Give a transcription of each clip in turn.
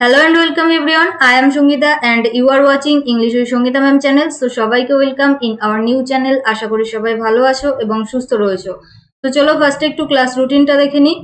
Hello and welcome everyone. I am Shongita and you are watching English with Shongita Ma'am channel. So সবাইকে welcome in our new channel. আশা করি সবাই ভালো আছো এবং সুস্থ রয়েছো। তো চলো ফার্স্টে একটু ক্লাস রুটিনটা দেখে নিই।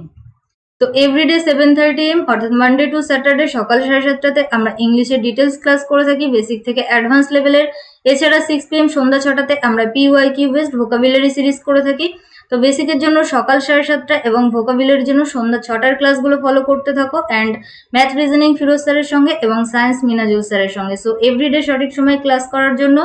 তো এভরিডে 7:30 am অর্থাৎ মানডে টু স্যাটারডে সকাল 7:30টাতে আমরা ইংলিশের ডিটেলস ক্লাস করে থাকি বেসিক থেকে অ্যাডভান্স লেভেলের। এছাড়া 6 PM সন্ধ্যা 6টাতে আমরা PYQ বেসড ভোকাবুলারি সিরিজ করে থাকি। তো বেসিকের জন্য সকাল 7:30 এবং ভোকাবুলারির জন্য সন্ধ্যা 6টার ক্লাসগুলো ফলো করতে থাকো অ্যান্ড ম্যাথ রিজনিং ফিরোজ স্যারের সঙ্গে এবং সায়েন্স মিনাজুল স্যারের সঙ্গে। সো এভরিডে সঠিক সময়ে ক্লাস করার জন্য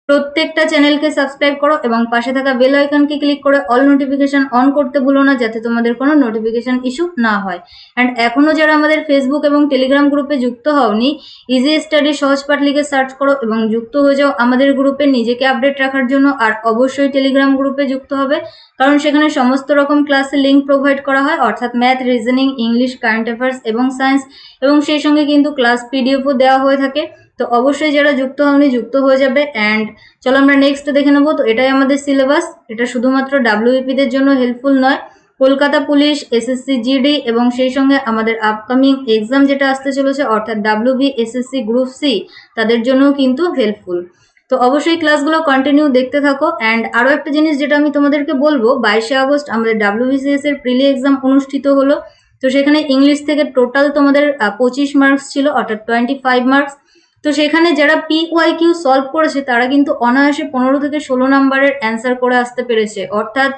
প্রত্যেকটা চ্যানেলকে সাবস্ক্রাইব করো এবং পাশে থাকা বেল আইকনকে ক্লিক করে অল নোটিফিকেশন অন করতে ভুলো না, যাতে তোমাদের কোনো নোটিফিকেশন ইস্যু না হয়। অ্যান্ড এখনো যারা আমাদের ফেসবুক এবং টেলিগ্রাম গ্রুপে যুক্ত হওনি, ইজি স্টাডি সহজ পাঠ লিখে সার্চ করো এবং যুক্ত হয়ে যাও আমাদের গ্রুপে নিজেকে আপডেট রাখার জন্য। আর অবশ্যই টেলিগ্রাম গ্রুপে যুক্ত হবে, কারণ সেখানে সমস্ত রকম ক্লাসের লিঙ্ক প্রোভাইড করা হয়, অর্থাৎ math, reasoning, English, current affairs এবং সায়েন্স, এবং সেই সঙ্গে কিন্তু ক্লাস পিডিএফও দেওয়া হয়ে থাকে। তো অবশ্যই যারা যুক্ত হওনি যুক্ত হয়ে যাবে। অ্যান্ড চলো আমরা নেক্সট দেখে নেবো। তো এটাই আমাদের সিলেবাস। এটা শুধুমাত্র ডাব্লিউবিপিদের জন্য হেল্পফুল নয়, কলকাতা পুলিশ, এসএসসি জিডি এবং সেই সঙ্গে আমাদের আপকামিং এক্সাম যেটা আসতে চলেছে অর্থাৎ ডাব্লিউবি, এসএসসি গ্রুপ সি, তাদের জন্যও কিন্তু হেল্পফুল। তো অবশ্যই ক্লাসগুলো কন্টিনিউ দেখতে থাকো। অ্যান্ড আরও একটা জিনিস যেটা আমি তোমাদেরকে বলবো, 22শে আগস্ট আমাদের ডাব্লিউবিসিএস এর প্রিলি এক্সাম অনুষ্ঠিত হলো। তো সেখানে ইংলিশ থেকে টোটাল তোমাদের 25 মার্কস ছিল, অর্থাৎ 25 মার্কস। তো সেখানে যারা PYQ সলভ করেছে তারা কিন্তু অনায়াসে 15 থেকে 16 নাম্বারের অ্যান্সার করে আসতে পেরেছে, অর্থাৎ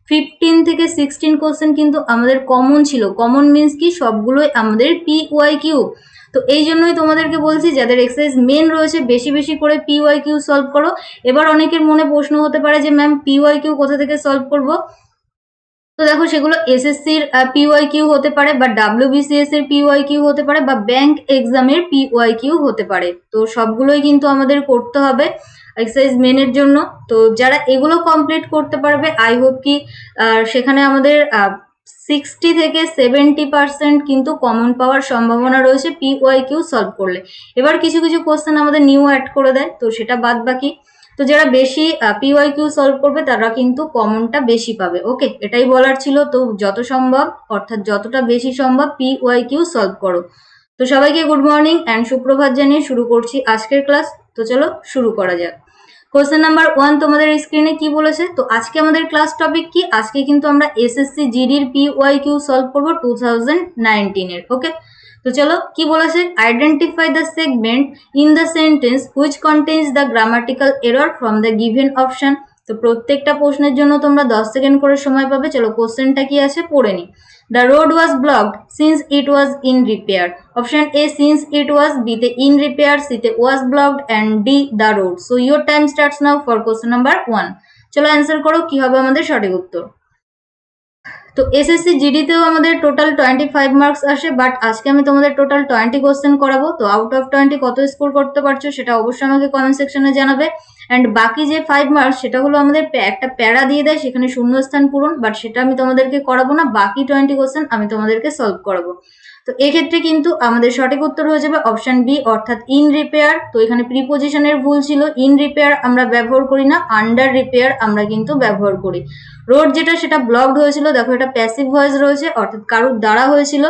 15 থেকে 16 কোশ্চেন কিন্তু আমাদের কমন ছিল। কমন মিন্স কি, সবগুলোই আমাদের PYQ। তো এই জন্যই তোমাদেরকে বলছি যাদের এক্সারসাইজ মেন রয়েছে বেশি বেশি করে PYQ সলভ করো। এবার অনেকের মনে প্রশ্ন হতে পারে যে ম্যাম PYQ কোথা থেকে সলভ করব। তো দেখো সেগুলো এসএসসির PYQ হতে পারে বা ডাব্লিউবিসিএস এর PYQ হতে পারে বা ব্যাংক এক্সামের PYQ হতে পারে। তো সবগুলোই কিন্তু আমাদের করতে হবে এক্সারসাইজ মেনের জন্য। তো যারা এগুলো কমপ্লিট করতে পারবে, আই হোপ কি সেখানে আমাদের 60 থেকে 70% কিন্তু কমন পাওয়ার সম্ভাবনা রয়েছে PYQ সলভ করলে। এবার কিছু কিছু কোশ্চেন আমাদের নিউ অ্যাড করে দেয়, তো সেটা বাদ বাকি। তো যারা বেশি PYQ সলভ করবে তারা কিন্তু কমনটা বেশি পাবে। ওকে, এটাই বলার ছিল। তো যত সম্ভব অর্থাৎ যতটা বেশি সম্ভব PYQ সলভ করো। তো সবাইকে গুড মর্নিং অ্যান্ড সুপ্রভাত জানিয়ে শুরু করছি আজকের ক্লাস। তো চলো শুরু করা যাক। কোশ্চেন নাম্বার 1 তোমাদের স্ক্রিনে কি বলেছে। তো আজকে আমাদের ক্লাস টপিক কি, আজকে কিন্তু আমরা এসএসসি জিডির PYQ সলভ করবো 2019 এর। ওকে, তো চলো কি বলেছে, identify the segment in the sentence which contains the grammatical error from the given option. তো প্রত্যেকটা প্রশ্নের জন্য তোমরা 10 সেকেন্ড করে সময় পাবে। চলো কোশ্চেনটা কি আছে পড়ে নি। The road was blocked since it was in repair. Option A since it was, B তে in repair, C তে was blocked and D the road. So your time starts now for question number 1. চলো answer করো কি হবে আমাদের সঠিক উত্তর। তো এসএসসি জিডিতেও আমাদের টোটাল 25 মার্কস আসে, বাট আজকে আমি তোমাদের টোটাল 20 কোশ্চেন করাবো। তো আউট অফ 20 কত স্কোর করতে পারছো সেটা অবশ্যই আমাকে কমেন্ট সেকশনে জানাবে। অ্যান্ড বাকি যে 5 মার্কস সেটা হলো আমাদের একটা প্যারা দিয়ে দেয়, সেখানে শূন্যস্থান পূরণ, বাট সেটা আমি তোমাদেরকে করাবো না। বাকি 20 কোশ্চেন আমি তোমাদেরকে সলভ করাবো। তো এক্ষেত্রে কিন্তু আমাদের সঠিক উত্তর হয়ে যাবে অপশন বি, অর্থাৎ ইন রিপেয়ার। তো এখানে প্রিপোজিশনের ভুল ছিল, ইন রিপেয়ার আমরা ব্যবহার করি না, আন্ডার রিপেয়ার আমরা কিন্তু ব্যবহার করি। রোড যেটা সেটা ব্লকড হয়েছিল, দেখো এটা প্যাসিভ ভয়েস রয়েছে, অর্থাৎ কারুর দ্বারা হয়েছিল।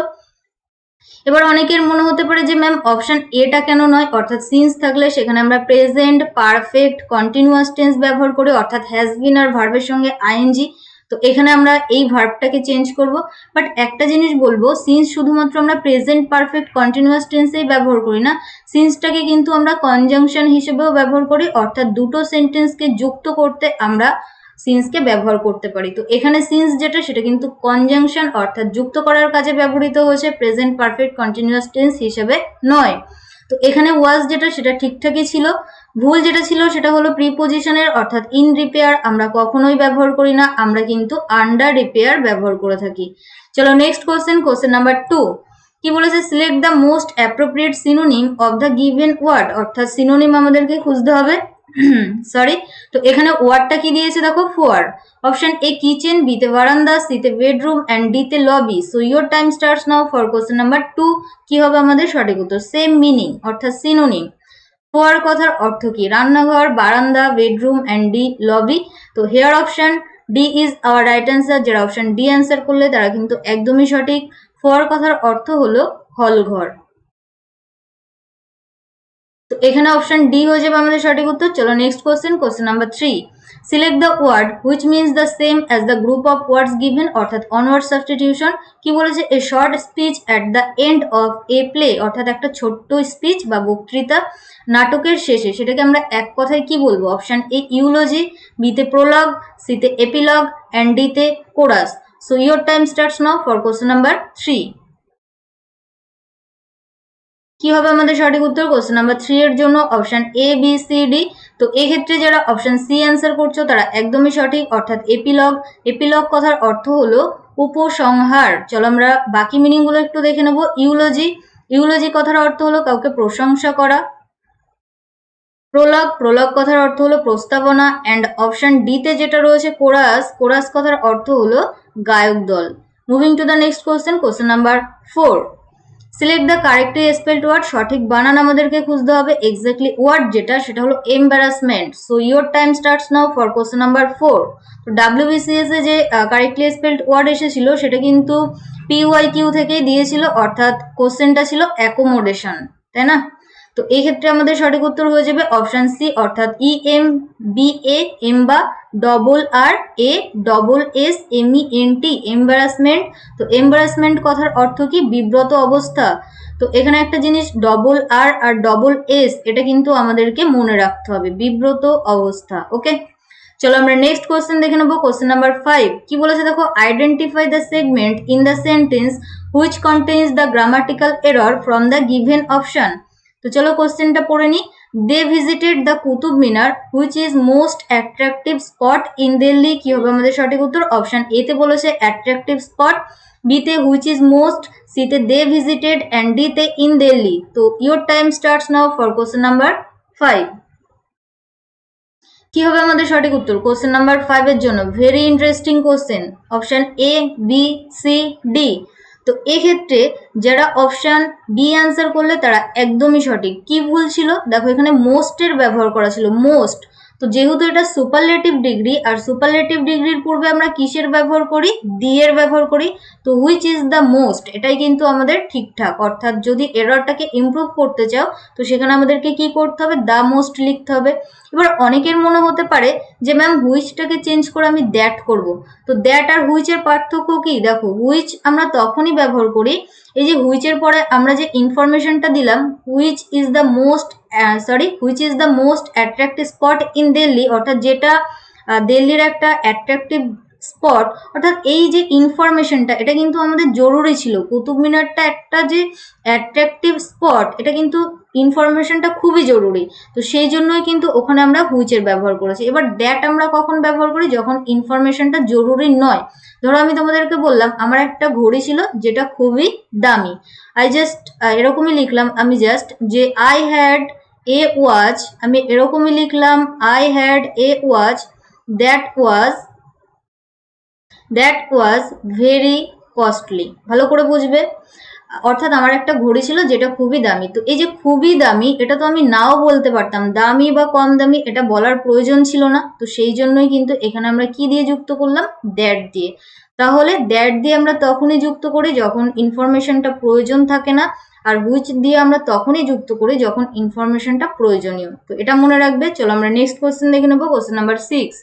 এবার অনেকের মনে হতে পারে যে ম্যাম অপশন এটা কেন নয়, অর্থাৎ সিন্স থাকলে সেখানে আমরা প্রেজেন্ট পারফেক্ট কন্টিনিউয়াস টেন্স ব্যবহার করি, অর্থাৎ হ্যাজ বিন আর ভার্বের সঙ্গে আইএনজি। তো এখানে আমরা এই ভার্বটাকে চেঞ্জ করব। বাট একটা জিনিস বলবো, সিন্স শুধুমাত্র আমরা প্রেজেন্ট পারফেক্ট কন্টিনিউয়াস টেন্সেই ব্যবহার করি না, সিন্সটাকে কিন্তু আমরা কনজাংশন হিসেবেও ব্যবহার করি, অর্থাৎ দুটো সেন্টেন্সকে যুক্ত করতে আমরা সিন্সকে ব্যবহার করতে পারি। তো এখানে সিন্স যেটা সেটা কিন্তু কনজাংশন অর্থাৎ যুক্ত করার কাজে ব্যবহৃত হয়েছে, প্রেজেন্ট পারফেক্ট কন্টিনিউয়াস টেন্স হিসেবে নয়। তো এখানে ওয়াজ যেটা সেটা ঠিকঠাকই ছিল। ভুল যেটা ছিল সেটা হলো প্রিপোজিশনের, অর্থাৎ ইন রিপেয়ার আমরা কখনোই ব্যবহার করি না, আমরা কিন্তু আন্ডার রিপেয়ার ব্যবহার করে থাকি। চলো নেক্সট কোশ্চেন, কোশ্চেন নাম্বার 2 কি বলেছে, select the most appropriate synonym of the given word, অর্থাৎ সিনোনিম আমাদেরকে খুঁজতে হবে। সরি, তো এখানে ওয়ার্ডটা কি দিয়েছে দেখো, ফোয়ার। অপশন এ কিচেন, বি তে বারান্দা, সি তে বেডরুম এন্ড ডি তে lobby. So your time starts now for question number 2। কি হবে আমাদের সঠিক উত্তর, সেম মিনিং অর্থাৎ সিনোনিম। ফোয়ার কথার অর্থ কি, রান্নাঘর, বারান্দা, বেডরুম এন্ড ডি লবি। তো hair option D is our right answer. যারা অপশন ডি অ্যান্সার করলে তারা কিন্তু একদমই সঠিক। ফোয়ার কথার অর্থ হলো হলঘর। তো এখানে অপশন ডি হয়ে যাবে আমাদের সঠিক উত্তর। চলো next question number 3। Select the word which means the same as the group of words given, অর্থাৎ অনওয়ার্ড সাবস্টিটিউশন। কি বলেছে? A short speech at the end of a play, অর্থাৎ একটা ছোট্ট স্পিচ বা বক্তৃতা নাটকের শেষে, সেটাকে আমরা এক কথায় কি বলবো? অপশন এ ইউলজি, বিতে প্রোলগ, সিতে এপিলগ অ্যান্ড ডিতে chorus. So your time starts now for question number 3। কি হবে আমাদের সঠিক উত্তর কোশ্চেন নাম্বার 3 এর জন্য? Option A, B, C, D. তো এক্ষেত্রে যারা অপশন সি অ্যান্সার করছো তারা একদমই সঠিক, অর্থাৎ এপিলগ। এপিলগ কথার অর্থ হলো উপসংহার। চলো আমরা বাকি মিনিং গুলো একটু দেখে নেবো। ইউলজি, ইউলজি কথার অর্থ হলো কাউকে প্রশংসা করা। প্রোলগ, প্রোলগ কথার অর্থ হলো প্রস্তাবনা। অ্যান্ড অপশন ডি তে যেটা রয়েছে কোরাস, কোরাস কথার অর্থ হলো গায়ক দল। Moving to the next question number 4। Select the correctly spelled word, সঠিক বানান আমাদেরকে খুঁজতে হবে। এক্স্যাক্টলি ওয়ার্ড যেটা, সেটা হলো embarrassment. So your time starts now for question number 4। তো ডাব্লিউবিসিএস এ যে কারেক্টলি স্পেলড ওয়ার্ড এসেছিল সেটা কিন্তু পিওয়াইকিউ থেকেই দিয়েছিল, অর্থাৎ কোশ্চেনটা ছিল অ্যাকোমোডেশন, তাই না? তো এই ক্ষেত্রে আমাদের সঠিক উত্তর হয়ে যাবে অপশন সি, অর্থাৎ EMBA, এম্বা, AASMENT, এম্বারাসমেন্ট। তো এম্বারাসমেন্ট কথার অর্থ কি? বিব্রত অবস্থা। তো এখানে একটা জিনিস ডবল আর আর ডবল এস, এটা কিন্তু আমাদেরকে মনে রাখতে হবে, বিব্রত অবস্থা। ওকে, চলো আমরা নেক্সট কোশ্চেন দেখে নেবো। কোশ্চেন নাম্বার 5 কি বলেছে দেখো? Identify the segment in the sentence which contains the grammatical error from the given option. তো চলো কোশ্চেনটা পড়ে নি। They visited the Qutub Minar which is most attractive spot in Delhi. কি হবে আমাদের সঠিক উত্তর? অপশন এ তে বলেছে অ্যাট্রাকটিভ স্পট, বি তে হুইচ ইজ মোস্ট, সি তে দে ভিজিটেড অ্যান্ড ডি তে ইন দিল্লি। তো your time starts now for question number 5। কি হবে আমাদের সঠিক উত্তর কোশ্চেন নাম্বার 5 এর জন্য? Very interesting question. Option A, B, C, D. তো এক্ষেত্রে যারা অপশন বি অ্যান্সার করলে তারা একদমই সঠিক। কি ভুল ছিল দেখো? এখানে মোস্ট এর ব্যবহার করা ছিল, মোস্ট। তো যেহেতু এটা সুপারলেটিভ ডিগ্রি, আর সুপারলেটিভ ডিগ্রির পূর্বে আমরা কিসের ব্যবহার করি? দি এর ব্যবহার করি। তো হুইচ ইজ দ্য মোস্ট, এটাই কিন্তু আমাদের ঠিকঠাক। অর্থাৎ যদি এররটাকে ইমপ্রুভ করতে চাও তো সেখানে আমাদেরকে কি করতে হবে? দ্য মোস্ট লিখতে হবে। এবার অনেকের মনে হতে পারে যে ম্যাম হুইচটাকে চেঞ্জ করে আমি দ্যাট করব। তো দ্যাট আর হুইচের পার্থক্য কি? দেখো, হুইচ আমরা তখনই ব্যবহার করি, এই যে হুইচের পরে আমরা যে ইনফরমেশনটা দিলাম, which is the most attractive spot in Delhi, অর্থাৎ যেটা দিল্লির একটা অ্যাট্রাকটিভ স্পট, অর্থাৎ এই যে ইনফরমেশনটা এটা কিন্তু আমাদের জরুরি ছিল। কুতুব মিনারটা একটা যে অ্যাট্রাকটিভ স্পট, এটা কিন্তু ইনফরমেশনটা খুবই জরুরি। তো সেই জন্যই কিন্তু ওখানে আমরা হুইচের ব্যবহার করেছি। এবার দ্যাট আমরা কখন ব্যবহার করি? যখন ইনফরমেশনটা জরুরি নয়। ধরো আমি তোমাদেরকে বললাম আমার একটা ঘড়ি ছিল যেটা খুবই দামি, এরকমই লিখলাম আমি জাস্ট যে আই হ্যাড এ ওয়াচ, আমি এরকমই লিখলাম I had a watch that was very costly. ভালো করে বুঝবে, অর্থাৎ আমার একটা ঘড়ি ছিল যেটা খুবই দামি। তো এই যে খুবই দামি, এটা তো আমি নাও বলতে পারতাম, দামি বা কম দামি এটা বলার প্রয়োজন ছিল না। তো সেই জন্যই কিন্তু এখানে আমরা কি দিয়ে যুক্ত করলাম? দ্যাট দিয়ে। তাহলে দ্যাট দিয়ে আমরা তখনই যুক্ত করি যখন ইনফরমেশনটা প্রয়োজন থাকে না, আর হুইচ দিয়ে আমরা তখনই যুক্ত করি যখন ইনফরমেশনটা প্রয়োজনীয়। তো এটা মনে রাখবে। চলো আমরা নেক্সট কোশ্চেন দেখে নেবো। কোশ্চেন নাম্বার 6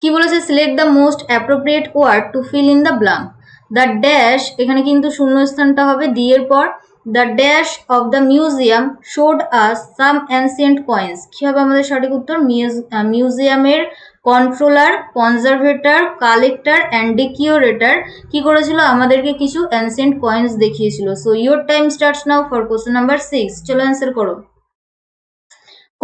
কি বলেছে? Select the most appropriate word to fill in the blank. The dash, এখানে কিন্তু শূন্যস্থানটা হবে দি এর পর। The dash of the museum showed us some ancient coins. কি হবে আমাদের সঠিক উত্তর? মিউজিয়ামের controller, conservator, collector and the curator কি করেছিল? আমাদেরকে কিছু অ্যানসিয়েন্ট কয়েন্স দেখিয়েছিল। So your time starts now for question number 6। চলো অ্যান্সার করো।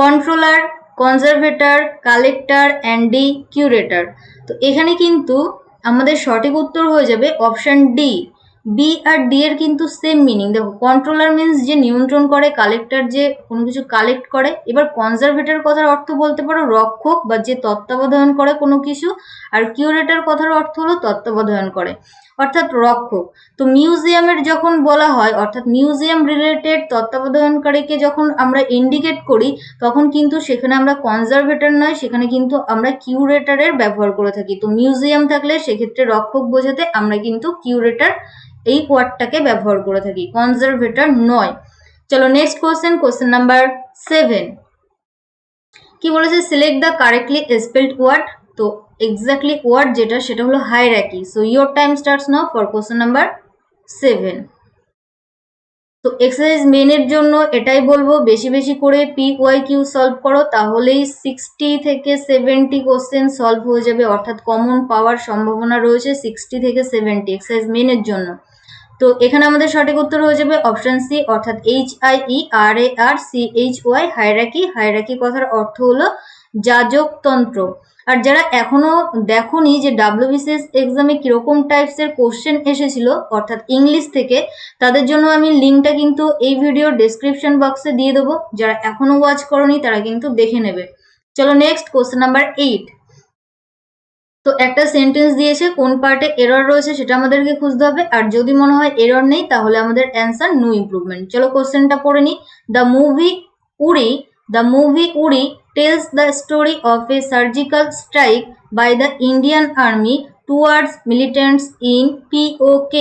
Controller, conservator, collector and the curator. তো এখানে কিন্তু আমাদের সঠিক উত্তর হয়ে যাবে অপশন ডি। বি আর ডি এর কিন্তু সেম মিনিং। দেখো, কন্ট্রোলার মিনস যে নিয়ন্ত্রণ করে, কালেক্টর যে কোনো কিছু কালেক্ট করে। এবার কনজারভেটর কথার অর্থ বলতে পারো রক্ষক বা যে তত্ত্বাবধান করে কোনো কিছু, আর কিউরেটর কথার অর্থ হলো তত্ত্বাবধান করে, অর্থাৎ রক্ষক। তো মিউজিয়ামের যখন বলা হয়, অর্থাৎ মিউজিয়াম রিলেটেড তত্ত্বাবধানকারীকে যখন আমরা ইন্ডিকেট করি, তখন কিন্তু সেখানে আমরা কনজারভেটর নয়, সেখানে কিন্তু আমরা কিউরেটরের ব্যবহার করে থাকি। তো মিউজিয়াম থাকলে সেক্ষেত্রে রক্ষক বোঝাতে আমরা কিন্তু কিউরেটর এই ওয়ার্ডটাকে ব্যবহার করে থাকি, কনজারভেটর নয়। চলো নেক্সট কোশ্চেন নাম্বার 7 কি বলেছে, select the correctly spelled word. তো এক্স্যাক্টলি ওয়ার্ড যেটা সেটা হলো hierarchy. So your time starts now for question number 7। তো এক্সারসাইজ মেনের জন্য এটাই বলবো, বেশি বেশি করে PYQ সলভ করো, তাহলেই 60 থেকে 70 কোশ্চেন সলভ হয়ে যাবে, অর্থাৎ কমন পাওয়ার সম্ভাবনা রয়েছে 60 থেকে 70 এক্সারসাইজ মেনের জন্য। তো এখানে আমাদের সঠিক উত্তর হয়ে যাবে অপশন সি, অর্থাৎ HIERARCHY, হায়ারার্কি। হায়ারার্কি কথার অর্থ হলো যাজকতন্ত্র। আর যারা এখনো দেখোনি যে WBCS এক্সামে কিরকম টাইপসের কোশ্চেন এসেছিল অর্থাৎ ইংলিশ থেকে, তাদের জন্য আমি লিঙ্কটা কিন্তু এই ভিডিওর ডেসক্রিপশন বক্সে দিয়ে দেবো। যারা এখনো ওয়াচ করনি তারা কিন্তু দেখে নেবে। চলো নেক্সট কোশ্চেন নাম্বার 8। তো একটা সেন্টেন্স দিয়েছে, কোন পার্টে এরর রয়েছে সেটা আমাদেরকে খুঁজতে হবে, আর যদি মনে হয় এরর নেই তাহলে আমাদের অ্যান্সার নো ইমপ্রুভমেন্ট। চলো কোশ্চেনটা পড়ে নিই। The movie Uri tells the story of a surgical strike by the Indian Army towards militants in POK.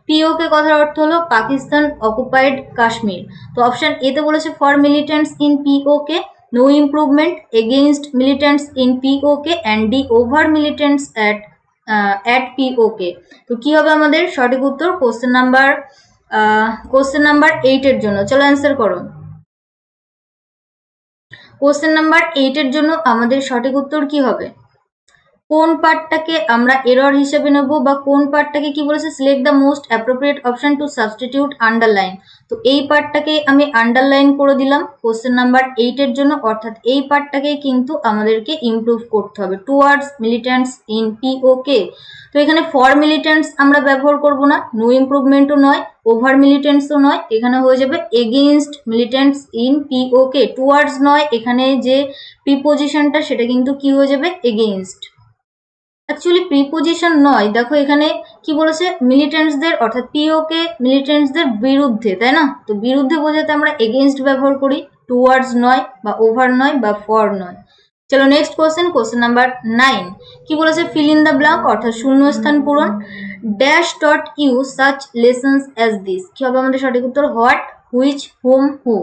POK কথার অর্থ হলো পাকিস্তান অকুপাইড কাশ্মীর। তো অপশন এ তে বলেছে for মিলিটেন্টস in POK, no improvement, against militants in POK, and D over militants at POK. তো কি হবে আমাদের সঠিক উত্তর কোশ্চেন নাম্বার 8 এর জন্য? চলো অ্যান্সার করো। কোশ্চেন নাম্বার 8 এর জন্য আমাদের সঠিক উত্তর কি হবে? কোন পার্টটাকে আমরা এরর হিসেবে নেব, বা কোন পার্টটাকে কি বলেছে, select the most appropriate option to substitute underline. তো এই পার্টটাকে আমি আন্ডারলাইন করে দিলাম কোশ্চেন নাম্বার 8 এর জন্য, অর্থাৎ এই পার্টটাকে কিন্তু আমাদেরকে ইমপ্রুভ করতে হবে, টুয়ার্ডস মিলিটেন্টস ইন POK। তো এখানে ফর মিলিটেন্টস আমরা ব্যবহার করব না, নো ইমপ্রুভমেন্টও নয়, ওভার মিলিটেন্টসও নয়, এখানে হয়ে যাবে এগেইনস্ট মিলিটেন্টস ইন POK। টুয়ার্ডস নয়, এখানে যে প্রিপোজিশনটা সেটা কিন্তু কি হয়ে যাবে, এগেইনস্ট। অ্যাকচুয়ালি প্রিপোজিশন নয়, দেখো এখানে কি বলেছে, মিলিটেন্টসদের অর্থাৎ POK মিলিটেন্টসদের বিরুদ্ধে, তাই না? তো বিরুদ্ধে বোঝাতে আমরা এগেইনস্ট ব্যবহার করি, টুয়ার্ডস নয়, বা ওভার নয়, বা ফর নয়। চলো নেক্সট কোশ্চেন নাম্বার 9 কি বলেছে, ফিল ইন দ্য ব্ল্যাঙ্ক অর্থাৎ শূন্যস্থান পূরণ। Dash dot you such lessons as this. কি হবে আমাদের সঠিক উত্তর? হোয়াট, হুইচ, হোম, হু,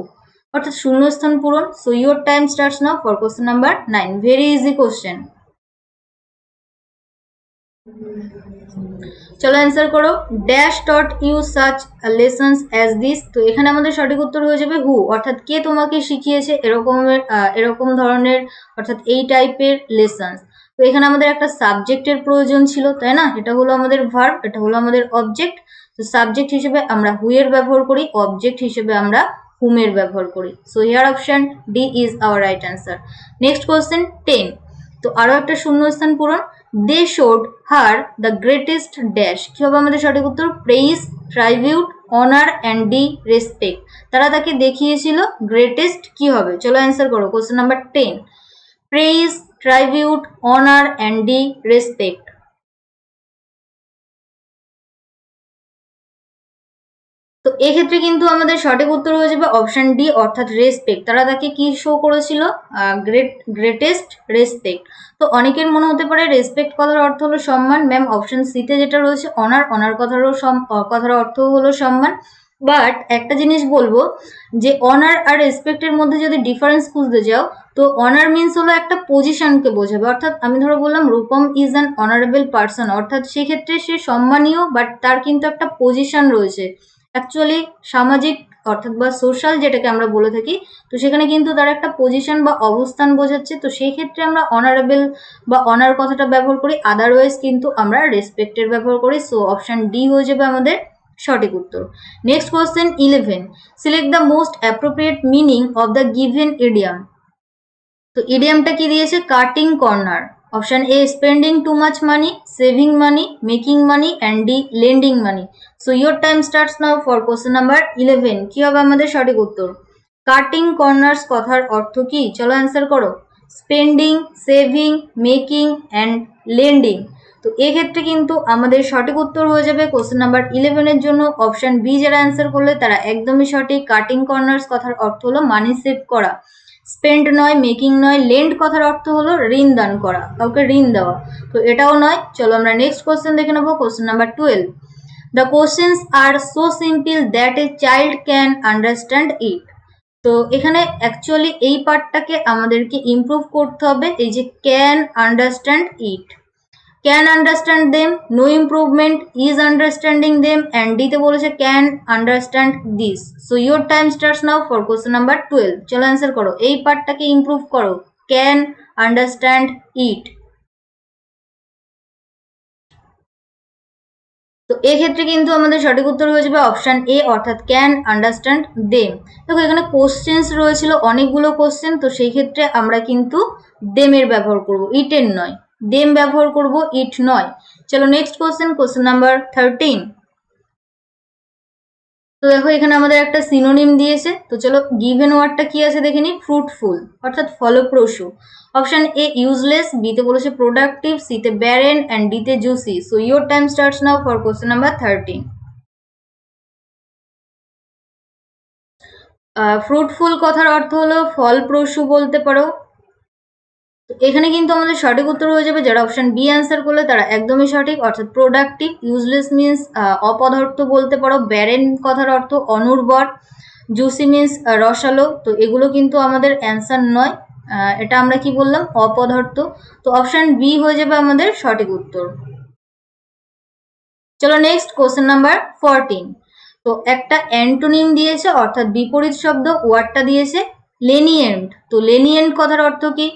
অর্থাৎ শূন্যস্থান পূরণ। So your time starts now for question number 9। Very easy question. চলো অ্যান্সার করো। Dash dot you such lessons as this. তো এখানে আমাদের সঠিক উত্তর হয়ে যাবে হু, অর্থাৎ কে তোমাকে শিখিয়েছে এরকম ধরনের অর্থাৎ এই টাইপের লেসন্স। তো এখানে আমাদের একটা সাবজেক্টের প্রয়োজন ছিল, তাই না? এটা হলো আমাদের ভার্ব, এটা হলো আমাদের অবজেক্ট। তো সাবজেক্ট হিসেবে আমরা হু এর ব্যবহার করি, অবজেক্ট হিসেবে আমরা হুম এর ব্যবহার করি। So here option D is our right answer. Next question 10। তো আরো একটা শূন্যস্থান পূরণ। They showed her the greatest dash. কি হবে আমাদের সঠিক উত্তর? Praise, tribute, honour and D respect. তারা তাকে দেখিয়েছিল গ্রেটেস্ট কি হবে? চলো অ্যান্সার করো question number 10। Praise, tribute, honour and D respect. তো এক্ষেত্রে কিন্তু আমাদের সঠিক উত্তর হয়ে যাবে অপশন ডি, অর্থাৎ রেসপেক্ট। তারা তাকে কি শো করেছিল? Greatest respect. তো অনেকের মনে হতে পারে রেসপেক্ট কথার অর্থ হলো সম্মান। ম্যাম অপশন সিতে যেটা রয়েছে অনার, অনার কথার অর্থ হলো সম্মান। বাট একটা জিনিস বলবো যে অনার আর রেসপেক্টের মধ্যে যদি ডিফারেন্স খুঁজতে যাও, তো অনার মিনস হলো একটা পজিশনকে বোঝাবে। অর্থাৎ আমি ধরো বললাম Rupam is an honourable person, অর্থাৎ সেক্ষেত্রে সে সম্মানীয়, বাট তার কিন্তু একটা পজিশন রয়েছে। অ্যাকচুয়ালি সামাজিক অর্থাৎ বা সোশ্যাল যেটাকে আমরা বলে থাকি, তো সেখানে কিন্তু তার একটা পজিশন বা অবস্থান বোঝাচ্ছে। তো সেই ক্ষেত্রে আমরা অনারেবল বা অনার কথাটা ব্যবহার করি, আদারওয়াইজ কিন্তু আমরা রেসপেক্টের ব্যবহার করি। সো অপশন ডি হয়ে যাবে আমাদের সঠিক উত্তর। Next question 11। Select the most appropriate meaning of the given idiom. তো ইডিয়ামটা কি দিয়েছে? Cutting corner. Option A spending too much money, saving money, making money, and D lending money. So your time starts now for question number 11। কি হবে আমাদের সঠিক উত্তর? Cutting corners কথার অর্থ কি? চলো অ্যান্সার করো। Spending, saving, making and lending. তো এক্ষেত্রে কিন্তু আমাদের সঠিক উত্তর হয়ে যাবে কোশ্চেন নাম্বার 11 এর জন্য অপশন বি। যারা অ্যান্সার করলে তারা একদমই সঠিক। কাটিং কর্নার্স কথার অর্থ হলো মানি সেভ করা। স্পেন্ড নয়, মেকিং নয়, লেন্ড কথার অর্থ হলো ঋণ দান করা, কাউকে ঋণ দেওয়া। তো এটাও নয়। চলো আমরা নেক্সট কোশ্চেন দেখে নেবো question number 12। The questions are so simple that a child can understand it. তো এখানে অ্যাকচুয়ালি এই পার্টটাকে আমাদেরকে ইমপ্রুভ করতে হবে, এই যে can understand it, can understand them, no improvement, is understanding them, and ডিতে বলেছে can understand this. So your time starts now for question number 12। চলো অ্যান্সার করো, এই পার্টটাকে ইমপ্রুভ করো, ক্যান আন্ডারস্ট্যান্ড ইট। তো এক্ষেত্রে কিন্তু আমাদের সঠিক উত্তর হয়ে যাবে অপশন এ, অর্থাৎ ক্যান আন্ডারস্ট্যান্ড দেম। দেখো এখানে কোশ্চেন্স রয়েছিল অনেকগুলো কোশ্চেন, তো সেই ক্ষেত্রে আমরা কিন্তু দেমের ব্যবহার করব, ইটের নয়, দেম ব্যবহার করব, ইট নয়। চলো নেক্সট কোশ্চেন, কোশ্চেন নাম্বার 13। তো দেখো এখানে আমাদের একটা সিনোনিম দিয়েছে, তো চলো গিভেন ওয়ার্ডটা কি আছে দেখে নিই। ফ্রুটফুল অর্থাৎ ফলপ্রসূ। অপশন এ ইউজলেস, বিতে বলেছে প্রোডাক্টিভ, সিতে ব্যারেন, অ্যান্ড ডিতে juicy. So your time starts now for question number 13। Fruitful কথার অর্থ হলো ফলপ্রসূ বলতে পারো। এখানে কিন্তু আমাদের সঠিক উত্তর হয়ে যাবে, যারা অপশন বি অ্যান্সার করলে তারা একদমই সঠিক, অর্থাৎ প্রোডাক্টিভ। ইউজলেস মিন্স অপদার্থ বলতে পারো, ব্যারেন কথার অর্থ অনুর্বর, জুসি মিন্স রসালো। তো এগুলো কিন্তু আমাদের অ্যান্সার নয়, এটা আমরা কি বললাম, অপদার্থ। তো অপশন বি হয়ে যাবে আমাদের সঠিক উত্তর। চলো নেক্সট কোশ্চেন নাম্বার 14। তো একটা অ্যান্টোনিম দিয়েছে, অর্থাৎ বিপরীত শব্দ, ওয়ার্ডটা দিয়েছে লেনিয়েন্ট। তো লেনিয়েন্ট কথার অর্থ কি?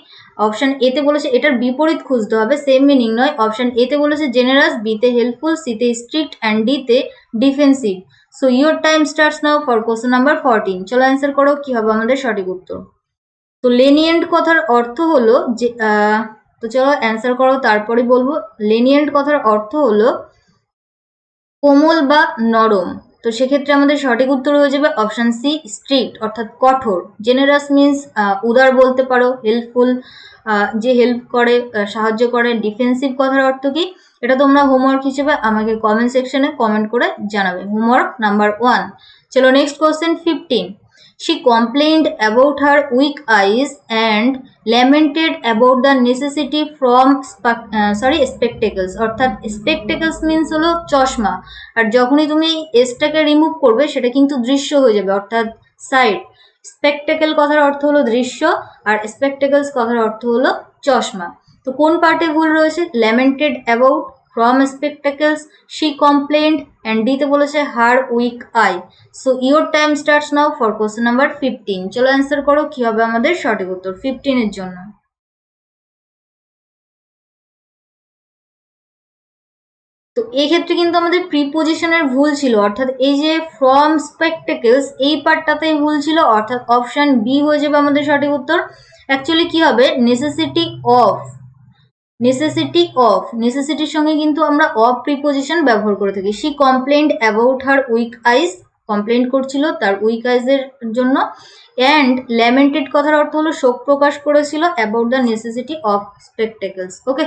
অপশন এতে বলেছে এটার বিপরীত খুঁজতে হবে, সেম মিনিং নয়। অপশন এতে বলেছে জেনারাস, বিতে হেল্পফুল, সিতে স্ট্রিক্ট, অ্যান্ড ডিতে defensive. So your time starts now for question number 14। চলো অ্যান্সার করো, কি হবে আমাদের সঠিক উত্তর। তো লেনিয়েন্ট কথার অর্থ হলো যে তো চলো অ্যান্সার করো তারপরে বলবো। লেনিয়েন্ট কথার অর্থ হলো কোমল বা নরম। তো সেক্ষেত্রে আমাদের সঠিক উত্তর হয়ে যাবে অপশন সি, স্ট্রিক্ট অর্থাৎ কঠোর। জেনারাস মিন্স উদার বলতে পারো, হেল্পফুল যে হেল্প করে, সাহায্য করে। ডিফেন্সিভ কথার অর্থ কি, এটা তোমরা হোমওয়ার্ক হিসেবে আমাকে কমেন্ট সেকশনে কমেন্ট করে জানাবে, হোমওয়ার্ক নাম্বার 1। চলো next question 15। She complained about her weak eyes and lamented about the necessity from spectacles। অর্থাৎ spectacles means হলো চশমা, আর যখনই তুমি এসটাকে রিমুভ করবে সেটা কিন্তু দৃশ্য হয়ে যাবে, অর্থাৎ সাইড। স্পেকটেকল কথার অর্থ হলো দৃশ্য, আর স্পেকটেকলস কথার অর্থ হলো চশমা। তো কোন পার্টে ভুল রয়েছে? ল্যামেন্টেড about, from spectacles, she complained, and ডিতে বলেছে her weak eye। so your time starts now for question number 15। চলো অ্যান্সার করো, কি হবে আমাদের সঠিক উত্তর 15 এর জন্য। তো এই ক্ষেত্রে কিন্তু আমাদের প্রিপোজিশনের ভুল ছিল, অর্থাৎ এই যে ফ্রম স্পেকটেকলস এই পার্টটাতেই ভুল ছিল, অর্থাৎ অপশন বি হয়ে যাবে আমাদের সঠিক উত্তর। অ্যাকচুয়ালি কি হবে, নেসেসিটি অফ, নেসেসিটির সঙ্গে কিন্তু আমরা অফ প্রিপোজিশন ব্যবহার করে থাকি। She complained about her weak eyes, complaint করছিল তার উইক আইজের জন্য। অ্যান্ড ল্যামেন্টেড কথার অর্থ হলো শোক প্রকাশ করেছিল about the necessity of spectacles. Okay,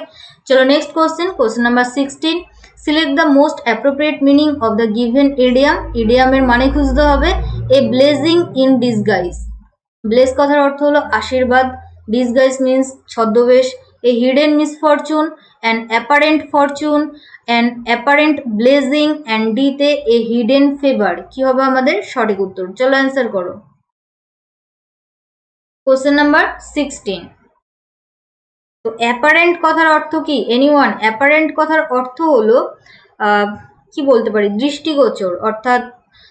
চলো next question, question number 16। Select the most appropriate meaning of the given idiom. ইডিয়ামের মানে খুঁজতে হবে। A blessing in disguise, bless কথার অর্থ হলো আশীর্বাদ, ডিসগাইজ মিন্স ছদ্মবেশ। A hidden misfortune, an apparent fortune, an apparent blessing, and ডিতে a hidden favor। কি হবে আমাদের সঠিক উত্তর? চলো অ্যান্সার করো। Question number 16। তো অ্যাপারেন্ট কথার অর্থ কি? এনিওয়ান? অ্যাপারেন্ট কথার অর্থ হলো কি বলতে পারি, দৃষ্টিগোচর, অর্থাৎ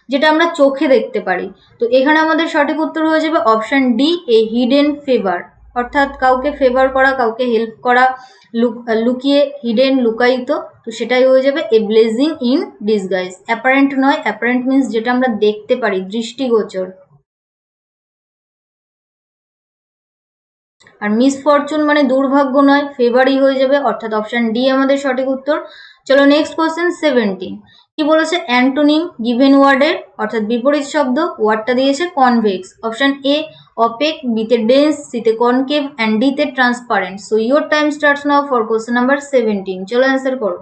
যেটা আমরা চোখে দেখতে পারি। তো এখানে আমাদের সঠিক উত্তর হয়ে যাবে option D, a hidden favour. অর্থাৎ কাউকে ফেভার করা, কাউকে হেল্প করা, লুকিয়ে, হিডেন লুকায়িত। তো সেটাই হয়ে যাবে এ ব্লেজিং ইন ডিসগাইজ। অ্যাপারেন্ট নয়, অ্যাপারেন্ট মিন্স যেটা আমরা দেখতে পারি, দৃষ্টিগোচর। আর মিসফরচুন মানে দুর্ভাগ্য নয়, ফেভারই হয়ে যাবে, অর্থাৎ অপশন ডি আমাদের সঠিক উত্তর। চলো নেক্সট কোশ্চেন 17। কি বলেছে? অ্যান্টোনিম গিভেন ওয়ার্ডের, অর্থাৎ বিপরীত শব্দ, ওয়ার্ডটা দিয়েছে কনভেক্স। অপশন এ অপেক, বিতে ডেন্স, সিতে কনকেভ, অ্যান্ড ডিতে transparent. So your time starts now for question number 17। চলো অ্যান্সার করো।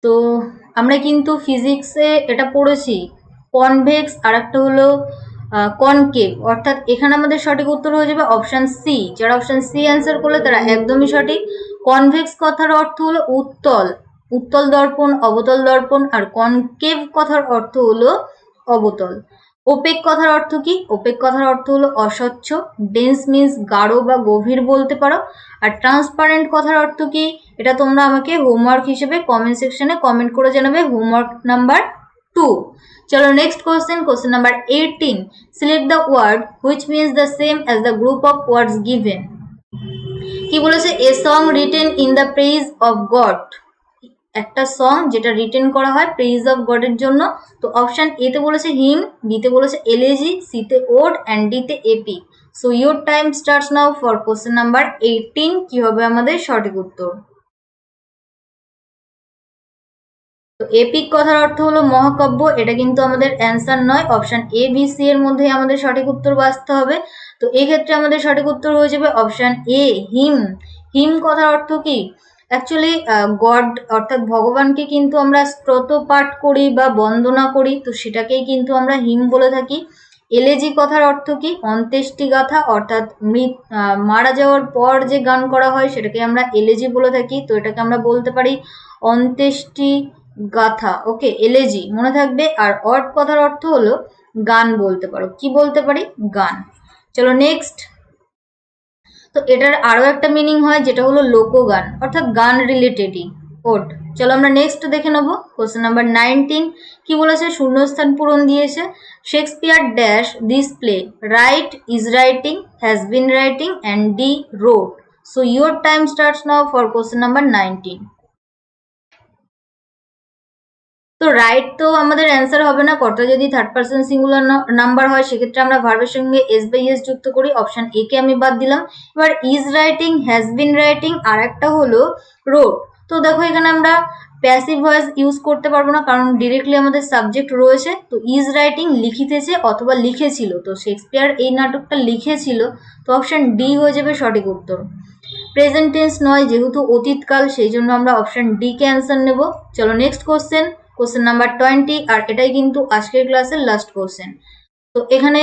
তো আমরা কিন্তু ফিজিক্সে এটা পড়েছি, কনভেক্স, আর একটা হলো কনকেভ, অর্থাৎ এখানে আমাদের সঠিক উত্তর হয়ে যাবে অপশন সি। যারা অপশন সি অ্যান্সার করলে তারা একদমই সঠিক, কনভেক্স কথার অর্থ হলো উত্তল, উত্তল দর্পণ, অবতল দর্পণ। আর কনকেভ কথার অর্থ হলো অবতল। ওপেক কথার অর্থ কি? ওপেক কথার অর্থ হলো অস্বচ্ছ। ডেন্স মিন্স গাঢ় বা গভীর বলতে পারো। আর ট্রান্সপারেন্ট কথার অর্থ কি? এটা তোমরা আমাকে হোমওয়ার্ক হিসেবে কমেন্ট সেকশনে কমেন্ট করে জানাবে, হোমওয়ার্ক নাম্বার 2। চলো next question, question number 18। Select the word which means the same as the group of words given. কি বলেছে? A song written in the praise of God. একটা সং যেটা written করা হয় প্রেইজ অফ গডের জন্য। তো option A তে বলেছে হিম, বি তে বলেছে এলেজি, সি তে ওড অ্যান্ড ডি তে epic. So your time starts now for question number 18। কি হবে আমাদের সঠিক উত্তর? তো এপিক কথার অর্থ হলো মহাকাব্য, এটা কিন্তু আমাদের অ্যান্সার নয়। অপশন এ বি সি এর মধ্যে আমাদের সঠিক উত্তর বাছতে হবে। তো এই ক্ষেত্রে আমাদের সঠিক উত্তর হয়ে যাবে অপশন এ হিম। হিম কথার অর্থ কি? অ্যাকচুয়ালি গড অর্থাৎ ভগবানকে কিন্তু আমরা স্তোত্র পাঠ করি বা বন্দনা করি, তো সেটাকেই কিন্তু আমরা হিম বলে থাকি। এলেজি কথার অর্থ কি? অন্ত্যেষ্টি গাথা, অর্থাৎ মারা যাওয়ার পর যে গান করা হয় সেটাকে আমরা এলেজি বলে থাকি। তো এটাকে আমরা বলতে পারি অন্ত্যেষ্টি গাথা। ওকে, এলেজি মনে থাকবে। আর অড কথার অর্থ হলো গান বলতে পারো। কি বলতে পারি? গান। চলো নেক্সট। তো এটার আরো একটা মিনিং হয় যেটা হলো লোকগান, অর্থাৎ গান রিলেটেডই ওড। চলো আমরা নেক্সট দেখে নেবো কোশ্চেন নাম্বার 19। কি বলেছে? শূন্যস্থান পূরণ দিয়েছে। Shakespeare dash this play, right, is writing, has been writing and D wrote. So your time starts now for question number 19। তো রাইট তো আমাদের অ্যান্সার হবে না, কর্তা যদি থার্ড পার্সন সিঙ্গুলার নাম্বার হয় সেক্ষেত্রে আমরা ভার্বের সঙ্গে এস বাই এস যুক্ত করি। অপশন এ কে আমি বাদ দিলাম। এবার is writing, has been writing, আর একটা হলো রোড। তো দেখো এখানে আমরা প্যাসিভ ভয়েস ইউজ করতে পারবো না, কারণ ডিরেক্টলি আমাদের সাবজেক্ট রয়েছে। তো ইজ রাইটিং লিখিতেছে অথবা লিখেছিল, তো শেক্সপিয়ার এই নাটকটা লিখেছিল। তো অপশন ডি হয়ে যাবে সঠিক উত্তর। প্রেজেন্ট টেন্স নয়, যেহেতু অতীতকাল, সেই জন্য আমরা অপশন ডি কে অ্যান্সার নেব। চলো নেক্সট কোশ্চেন, কোশ্চেন নাম্বার 20। আর এটাই কিন্তু আজকের ক্লাসের লাস্ট কোশ্চেন। তো এখানে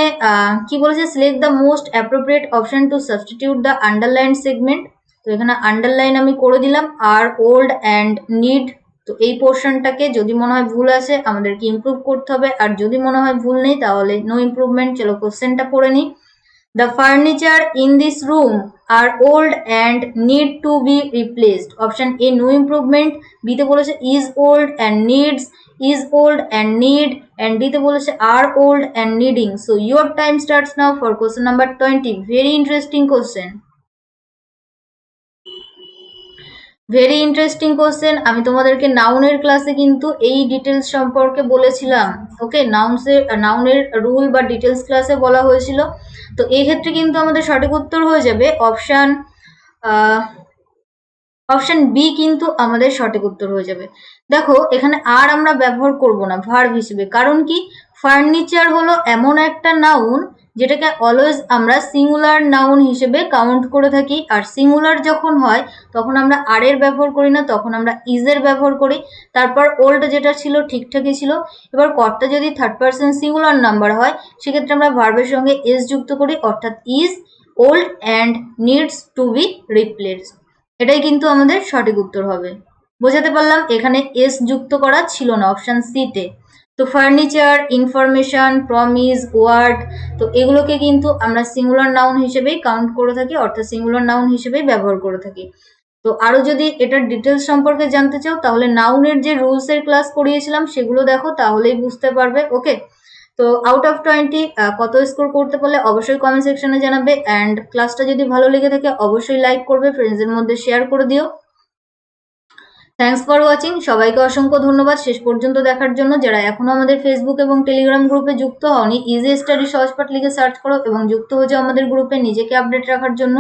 কি বলেছে? Select the most appropriate option to substitute the underline segment. তো এখানে আন্ডারলাইন আমি করে দিলাম আর ওল্ড অ্যান্ড নিড। তো এই পোর্শনটাকে যদি মনে হয় ভুল আছে আমাদেরকে ইমপ্রুভ করতে হবে, আর যদি মনে হয় ভুল নেই তাহলে নো ইমপ্রুভমেন্ট। চলো কোশ্চেনটা পড়ে নিই। The furniture in this room are old and need to be replaced. Option A no improvement, B তে বলেছে is old and needs, is old and need, and D তে বলেছে are old and needing. So your time starts now for question number 20. Very interesting question. Very interesting question. আমি তোমাদেরকে নাউনের ক্লাসে কিন্তু এই ডিটেলস সম্পর্কে বলেছিলাম। ওকে, নাউনের রুল বা ডিটেলস ক্লাসে বলা হয়েছিল। তো এই ক্ষেত্রে কিন্তু আমাদের সঠিক উত্তর হয়ে যাবে অপশন বি, কিন্তু আমাদের সঠিক উত্তর হয়ে যাবে। দেখো এখানে আর আমরা ব্যবহার করব না ভার্ব হিসেবে, কারণ কি? ফার্নিচার হলো এমন একটা নাউন যেটাকে অলওয়েজ আমরা সিঙ্গুলার নাউন হিসেবে কাউন্ট করে থাকি। আর সিঙ্গুলার যখন হয় তখন আমরা আর এর ব্যবহার করি না, তখন আমরা ইজ এর ব্যবহার করি। তারপর ওল্ড যেটা ছিল ঠিকঠাকই ছিল। এবার কর্তা যদি থার্ড পার্সন সিঙ্গুলার নাম্বার হয় সেক্ষেত্রে আমরা ভার্বের সঙ্গে এস যুক্ত করি, অর্থাৎ is old and needs to be replaced. এটাই কিন্তু আমাদের সঠিক উত্তর হবে। বোঝাতে পারলাম? এখানে এস যুক্ত করা ছিল না অপশন সি তে। তো ফার্নিচার, ইনফরমেশন, প্রমিস, ওয়ার্ড, তো এগুলোকে কিন্তু আমরা সিঙ্গুলার নাউন হিসেবেই কাউন্ট করে থাকি, অর্থাৎ সিঙ্গুলার নাউন হিসেবেই ব্যবহার করে থাকি। তো আরো যদি এটার ডিটেলস সম্পর্কে জানতে চাও তাহলে নাউনের যে রুলস এর ক্লাস করিয়েছিলাম সেগুলো দেখো, তাহলেই বুঝতে পারবে। ওকে, তো আউট অফ 20 কত স্কোর করতে পারলে অবশ্যই কমেন্ট সেকশনে জানাবে। অ্যান্ড ক্লাসটা যদি ভালো লেগে থাকে অবশ্যই লাইক করবে, ফ্রেন্ডসদের মধ্যে শেয়ার করে দিও। Thanks for watching. সবাইকে অসংখ্য ধন্যবাদ শেষ পর্যন্ত দেখার জন্য। যারা এখনো আমাদের ফেসবুক এবং টেলিগ্রাম গ্রুপে যুক্ত হওনি, ইজি স্টাডি সহজপাঠ লিখে সার্চ করো এবং যুক্ত হয়ে যাও আমাদের গ্রুপে নিজেকে আপডেট রাখার জন্য।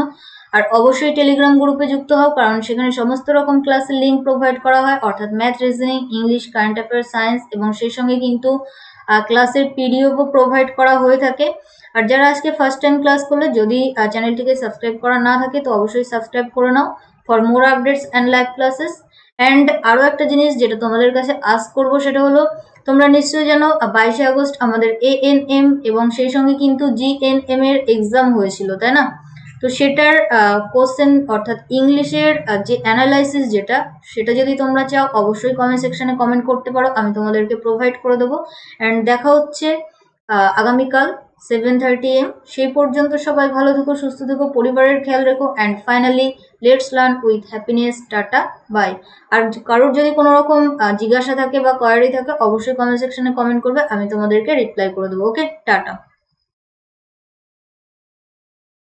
আর অবশ্যই টেলিগ্রাম গ্রুপে যুক্ত হও, কারণ সেখানে সমস্ত রকম ক্লাসের লিঙ্ক প্রোভাইড করা হয়, অর্থাৎ math, reasoning, English, current affairs, science, এবং সেই সঙ্গে কিন্তু ক্লাসের পিডিএফও প্রোভাইড করা হয়ে থাকে। আর যারা আজকে ফার্স্ট টাইম ক্লাস করলে, যদি চ্যানেলটিকে সাবস্ক্রাইব করা না থাকে তো অবশ্যই সাবস্ক্রাইব করে নাও for more updates and live classes. And আরও একটা জিনিস যেটা তোমাদের কাছে আস্ক করবো সেটা হলো, তোমরা নিশ্চয়ই জানো 22শে আগস্ট আমাদের ANM এবং সেই সঙ্গে কিন্তু GNM এর এক্সাম হয়েছিল, তাই না? তো সেটার কোশ্চেন অর্থাৎ ইংলিশের যে অ্যানালাইসিস যেটা, সেটা যদি তোমরা চাও অবশ্যই কমেন্ট সেকশনে কমেন্ট করতে পারো, আমি তোমাদেরকে প্রোভাইড করে দেবো। অ্যান্ড দেখা হচ্ছে আগামীকাল 7:30 AM। সেই পর্যন্ত সবাই ভালো থেকো, সুস্থ থেকো, পরিবারের খেয়াল রেখো। And finally let's learn with happiness. Tata, bye. আর কারোর যদি কোনো রকম জিজ্ঞাসা থাকে বা কোয়ারি থাকে অবশ্যই কমেন্ট সেকশনে কমেন্ট করবে, আমি তোমাদেরকে রিপ্লাই করে দেবো। ওকে, টাটা।